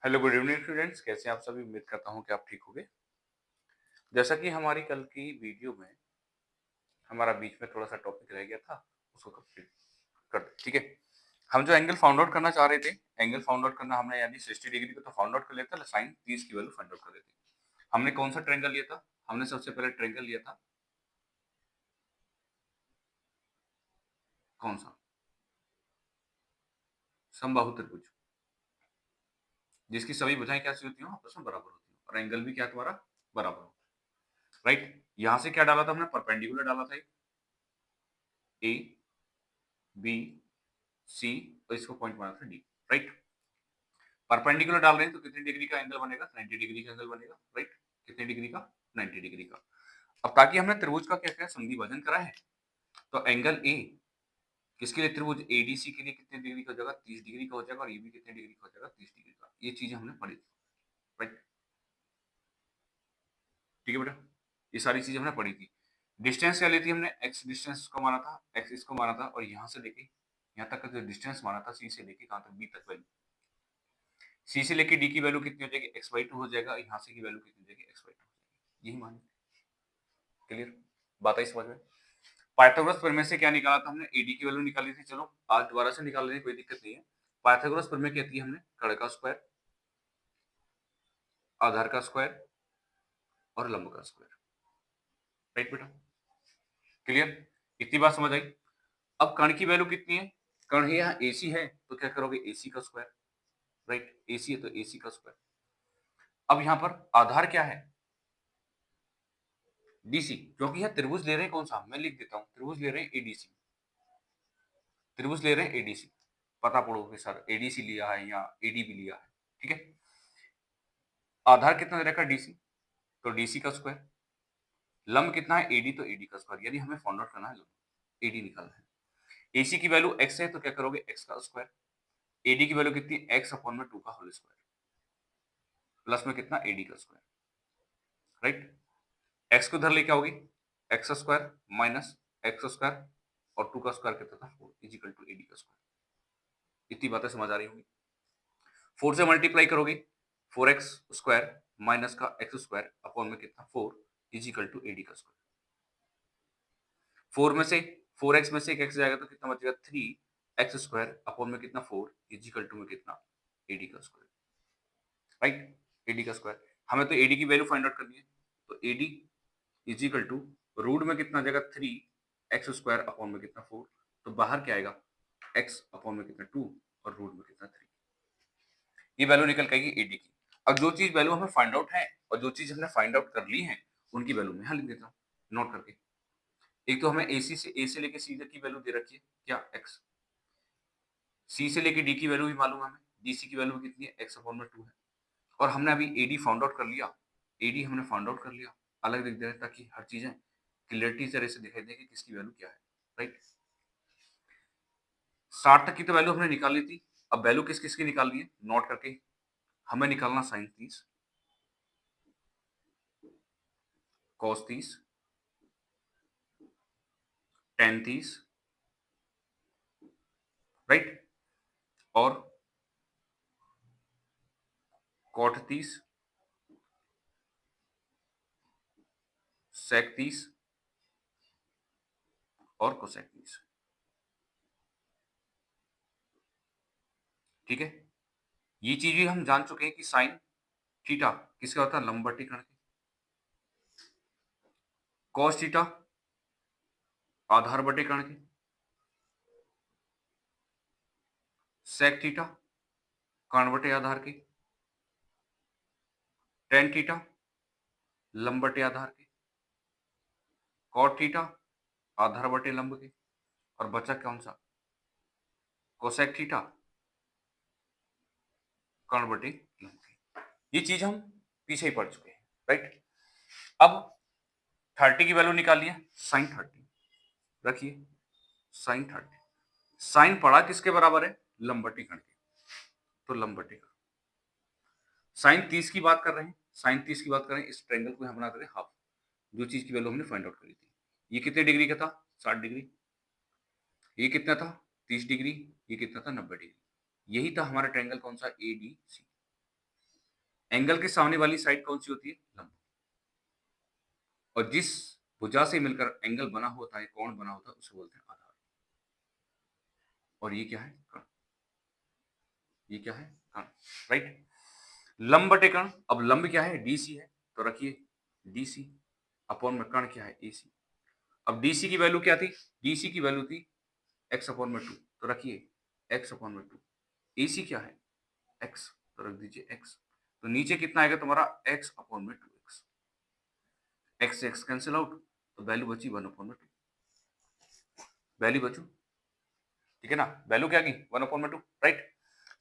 Hello good evening students, कैसे हैं आप सभी। उम्मीद करता हूं कि आप ठीक होंगे। जैसा कि हमारी कल की वीडियो में हमारा बीच में थोड़ा सा टॉपिक रह गया था, उसको कंप्लीट करते। ठीक है, हम जो एंगल फाउंड आउट करना चाह रहे थे, एंगल फाउंड आउट करना हमने यानी 60 डिग्री को तो फाउंड आउट कर लेता, साइन 30 की वैल्यू फाइंड आउट कर लेते। हमने कौन सा ट्रायंगल लिया था? हमने सबसे पहले ट्रायंगल लिया था कौन सा? समबाहु त्रिभुज, जिसकी सभी भुजाएं क्या होती हो, आपस में बराबर होती हो और एंगल भी क्या तुम्हारा बराबर हो। राइट, यहां से क्या डाला था हमने? परपेंडिकुलर डाला था, ए बी सी, और इसको पॉइंट माना था डी। राइट, परपेंडिकुलर डाल रहे हैं तो कितनी डिग्री का एंगल बनेगा? 90 डिग्री का एंगल बनेगा। राइट, कितनी डिग्री का? 90 डिग्री का। अब ताकि हमने त्रिभुज का क्या क्या संधि भाजन करा है, तो एंगल ए किसके लिए? त्रिभुज एडीसी के लिए कितने डिग्री का हो जाएगा? 30 डिग्री का हो जाएगा। और ये भी कितने डिग्री का हो जाएगा? 30 डिग्री का। ये चीजें हमने पढ़ी थी। राइट, ठीक है बेटा, ये सारी चीजें हमने पढ़ी थी। डिस्टेंस क्या ली थी हमने? एक्स डिस्टेंस को माना था, एक्स इसको माना था, और यहां से लेके यहाँ तक का जो डिस्टेंस माना था, सी से लेके कहां तक? बी तक वैल्यू। सी से लेके डी की वैल्यू कितनी हो जाएगी? एक्स बाई टू हो जाएगा। यहाँ से की वैल्यू कितनी हो जाएगी? एक्स बाई टू हो जाएगी। यही मान, क्लियर बात आई समझ में? पाइथागोरस प्रमेय से क्या निकाला था हमने? एडी की वैल्यू निकाली थी। चलो आज दोबारा से निकाल लेंगे, कोई दिक्कत नहीं है। पाइथागोरस प्रमेय कहती है हमने कड़ का स्क्वायर, आधार का स्क्वायर और लंब का स्क्वायर। राइट बेटा, क्लियर, इतनी बात समझ आई। अब कण की वैल्यू कितनी है? कण है यहाँ एसी है, तो क्या करोगे? एसी का स्क्वायर। राइट, एसी है तो एसी का स्क्वायर। अब यहाँ पर आधार क्या है? डीसी, क्योंकि यहाँ त्रिभुज ले रहे हैं कौन सा? मैं लिख देता हूँ, त्रिभुज ले रहे हैं एडीसी। त्रिभुज ले रहे हैं एडीसी, पता पड़ोगे सर एडीसी लिया है या एडी भी लिया है। ठीक है, आधार कितना दे रखा? डीसी, तो डीसी का स्क्वायर। लंब कितना है? एडी, तो एडी का स्क्वायर। यानी हमें फाइंड आउट करना है लंब, एडी निकालना है। एसी की वैल्यू एक्स है, तो क्या करोगे? एक्स का स्क्वायर। एडी की वैल्यू कितनी? एक्स अपॉन में 2 का होल स्क्वायर, प्लस में कितना? एडी का स्क्वायर। राइट, एक्स को उधर लेके आओगे, x square minus x square और 2 का स्क्वायर कितना था? 4 इजिकल टू एडी का स्क्वायर। इतनी बातें समझ आ रही होंगी। 4 से मल्टीप्लाई करोगे, 4x स्क्वायर माइनस का एक्स स्क्वायर अपॉन में कितना? 4 इजिकल टू एडी का स्क्वायर। 4 में से 4x में से एक x जाएगा तो कितना बचेगा? 3x स्क्वायर अपॉन में कितना? 4 इजिकल टू में कितना? एडी का स्क्वायर। राइट, एडी का स्क्वायर। हमें तो एडी की वैल्यू फाइंड आउट करनी है, तो एडी इजिकल टू रूट में कितना आ जाएगा? 3x स्क्वायर अपॉन में कितना? 4। तो बाहर क्या आएगा? x अपॉन में कितना? 2 और रूट में कितना? 3। ये वैल्यू निकल के आएगी एडी की। अब जो चीज वैल्यू हमें फाइंड आउट है और जो चीज हमने फाइंड आउट कर ली है, उनकी वैल्यू मैं यहाँ लिख देता हूँ नोट करके। एक तो हमें एसी से ए से लेके सी तक की वैल्यू दे रखी है, क्या? एक्स। सी से लेके डी की वैल्यू भी मालूम है हमें, डीसी की वैल्यू कितनी है? एक्स अपॉन में 2 है। और हमने अभी एडी फाउंड आउट कर लिया, एडी हमने फाउंड आउट कर लिया, अलग लिख दे रहे हैं ताकि हर चीजें क्लियरिटी तरह से दिखाई दे कि किसकी वैल्यू क्या है। राइट, 60 तक की तो वैल्यू हमने निकाल ली थी। अब वैल्यू किस किस की निकालनी है नोट करके। हमें निकालना साइन 30, कॉस 30, टेन 30, राइट, और कॉट 30, सेक 30 और कोसेक 30। ठीक है, ये चीज भी हम जान चुके हैं कि साइन थीटा किसका होता है? लंब बटे कण के। कॉस थीटा आधार बटे कण के। सेक थीटा कण बटे आधार के। टेन थीटा लंब बटे आधार के। कॉट थीटा आधार बटे लंब के। और बचा कौन सा? कोसेक थीटा कर्ण बटे लंब के। ये चीज हम पीछे ही पढ़ चुके हैं। राइट, अब 30 की वैल्यू निकालिए, साइन 30 रखिए, साइन 30। साइन पड़ा किसके बराबर है? लंब बटे कण के, तो लंब बटे कण। साइन 30 की बात कर रहे हैं, साइन 30 की बात कर रहे हैं, इस ट्रायंगल को हम बना करें हाफ। जो चीज की वैल्यू हमने फाइंड आउट करी थी, ये कितने डिग्री का था? 60 डिग्री। ये कितना था? 30 डिग्री। ये कितना था? 90 डिग्री। यही था हमारा ट्रायंगल कौन सा? A D C. एंगल के सामने वाली साइड कौन सी होती है? लंब। और जिस भुजा से मिलकर एंगल बना होता है, कोण बना होता है, उसे बोलते हैं आधार। और ये क्या है? कण। ये क्या है? कण। राइट। लंब बटे कण। अब लंब क्या है? डीसी है, तो रखिए डीसी अपॉन में कण क्या है? एसी। अब डीसी की वैल्यू क्या थी? डीसी की वैल्यू थी एक्स अपॉन में 2, तो रखिए एक्स अपॉन में 2। एसी क्या है? एक्स, तो रख दीजिए एक्स। तो नीचे कितना आएगा तुम्हारा? एक्स अपॉन में 2x। एक्स से एक्स कैंसिल आउट, तो वैल्यू बची 1 अपॉन में 2। वैल्यू बचू, ठीक है ना? वैल्यू क्या की? 1 अपॉन में 2, राइट।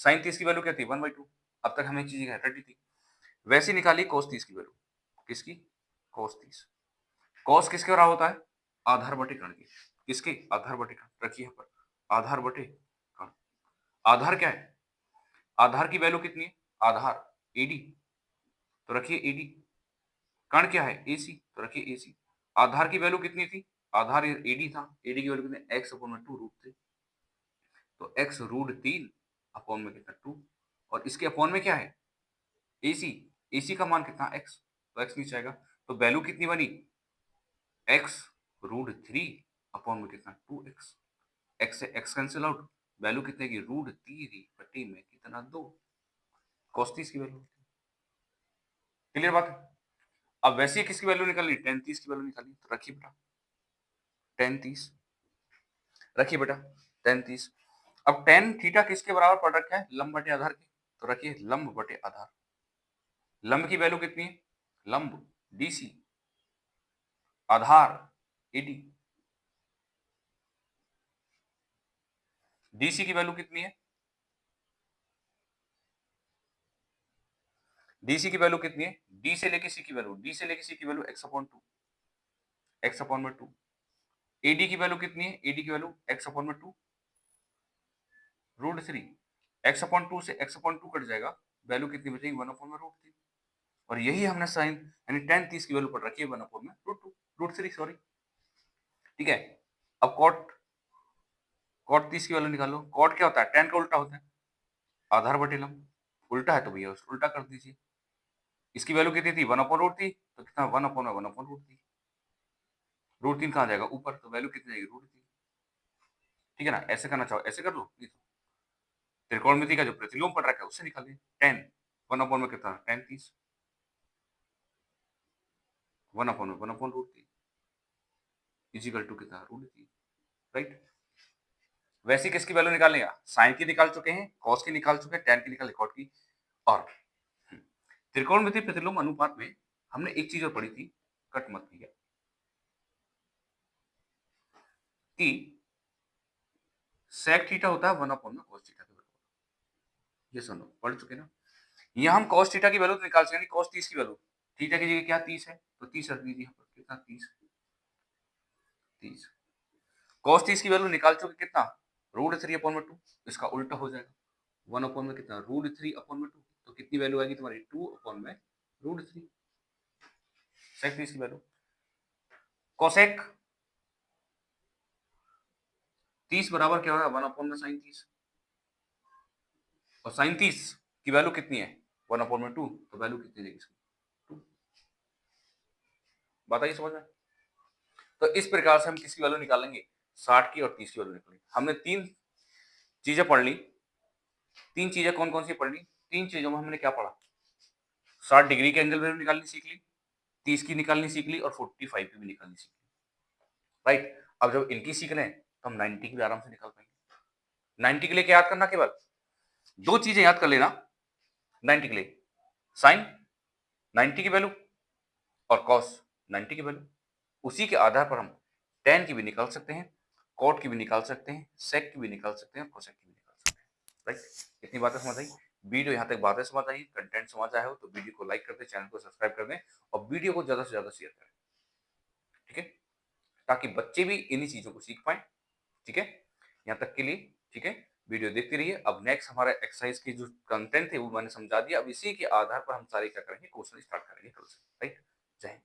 साइन 30 की वैल्यू क्या थी? 1/2। अब तक हमें चीज रटी थी। वैसे निकाली cos 30 की वैल्यू। किसकी? cos 30। cos किसके बराबर होता है? आधार बटे कण की। किसके? आधार बटे कण। रखिए यहाँ पर आधार बटे कण। आधार क्या है? आधार की वैल्यू कितनी है? आधार एडी, तो रखिए एडी। कण क्या है? एसी, तो रखिए एसी। आधार की वैल्यू कितनी थी? आधार एडी था, एडी की वैल्यू कितनी? एक्स अपॉन में 2 रूट 3। तो एक्स रूट 3 अपॉन में कितना? 2। और इसके अपॉन में क्या है? एसी। एसी का मान कितना? एक्स, तो एक्स नीचे आएगा। तो वैल्यू कितनी बनी? एक्स रूट 3 अपॉन में कितना? 2x। एक्स से एक्स कैंसिल आउट, वैल्यू कितने की? रूट 3 बटे में कितना? 2। cos 30 की वैल्यू। क्लियर बात है? अब वैसे ही किसकी वैल्यू निकालनी? tan 30 की वैल्यू निकालनी, तो रखिए बेटा tan 30। रखिए बेटा tan 30। अब tan थीटा किसके बराबर पड़ रखा है? लंब बटे आधार के, तो रखिए लंब बटे आधार। लंब की वैल्यू कितनी है? लंब डीसी, आधार एडी। डीसी की वैल्यू कितनी है? डीसी की वैल्यू कितनी है? डी से लेके सी की वैल्यू, डी से लेके सी की value x upon 2, x upon में 2। एडी की वैल्यू कितनी है? एडी की वैल्यू एक्स अपॉन में 2 रूट 3। एक्स अपॉन 2 से एक्स अपॉन 2 कट जाएगा, वैल्यू कितनी बचेगी? 1 अपॉन में रूट 3। और यही हमने साइन यानी tan 30 की वैल्यू पढ़ रखी है 1 अपॉन में रूट 2 रूट 3, सॉरी। ठीक है। अब कॉट 30 की वैल्यू निकालो। कॉट क्या होता है? tan का उल्टा होता है, आधार बटे लंब। उल्टा है तो भैया उसको उल्टा कर दीजिए। इसकी वैल्यू कितनी थी? 1 अपॉन रूट 3, तो कितना? 1 अपॉन में 1 अपॉन रूट 3। रूट 3 कहाँ जाएगा? ऊपर, तो वैल्यू कितनी जाएगी? रूट 3। ठीक है ना? ऐसे करना चाहो ऐसे कर लो, नहीं तो त्रिकोणमिति का जो प्रतिलोम पढ़ रखा है उससे निकालिए। tan 1 अपॉन में कितना? tan 30, 1 अपॉन में 1 अपॉन रूट 3 इजिकल टू कितना? Root 3, right. वैसे किसकी वैल्यू निकालेगा? साइन की निकाल चुके हैं, कॉस की निकाल चुके हैं, tan की निकाल, कॉट की। और त्रिकोणमिति प्रतिलोम अनुपात में हमने एक चीज और पढ़ी थी, कट मत भैया, कि sec थीटा होता है 1 अपॉन में cos थीटा के बराबर। ये सुनो, पढ़ चुके ना? यहाँ हम cos थीटा की वैल्यू तो निकाल सकेंगे, cos 30 की वैल्यू। थीटा की जगह क्या 30 है, तो 30 रख दीजिए यहाँ पर। कितना? 30। 30 cos 30 की वैल्यू निकाल चुके, कितना? रूट 3 अपॉन में 2। इसका उल्टा हो जाएगा, 1 अपॉन में कितना? रूट 3 अपॉन में 2। तो कितनी वैल्यू आएगी तुम्हारी? 2 अपॉन में रूट 3। sec 30 की वैल्यू। cosec 30 बराबर क्या होगा? 1 अपॉन में sin 30। और sin 30 की वैल्यू कितनी है? 1 अपॉन में 2, तो वैल्यू कितनी देगी इसकी? 2। बात आई समझ में? तो इस प्रकार से हम किसकी वैल्यू निकालेंगे? 60 की और 30 की वैल्यू निकालेंगे। हमने 3 चीजें पढ़ ली। 3 चीजें कौन कौन सी पढ़ ली? 3 चीजों में हमने क्या पढ़ा? 60 डिग्री के एंगल वैल्यू निकालनी सीख ली, 30 की निकालनी सीख ली, और 45 की भी निकालनी सीख ली, राइट। अब जब इनकी सीख लें तो हम 90 की भी आराम से निकाल पाएंगे। 90 के लिए क्या याद करना? केवल 2 चीजें याद कर लेना 90 के लिए, साइन 90 की वैल्यू और कॉस 90 की वैल्यू। उसी के आधार पर हम tan की भी निकाल सकते हैं, कॉट की भी निकाल सकते हैं, सेक की भी निकाल सकते हैं, और कोसेक की भी निकाल सकते हैं, राइट। इतनी बातें समझ आई? वीडियो यहाँ तक बातें समझ आई, कंटेंट समझ आया हो तो वीडियो को लाइक कर दें, चैनल को सब्सक्राइब कर दें, और वीडियो को ज्यादा से ज्यादा शेयर करें, ठीक है, ताकि बच्चे भी इन्हीं चीजों को सीख पाए, ठीक है। यहाँ तक के लिए ठीक है, वीडियो देखते रहिए। अब नेक्स्ट हमारा एक्सरसाइज की जो कंटेंट है वो मैंने समझा दिया, अब इसी के आधार पर हम सारे क्या करेंगे? क्वेश्चन स्टार्ट करेंगे कल से, राइट। जय हिंद।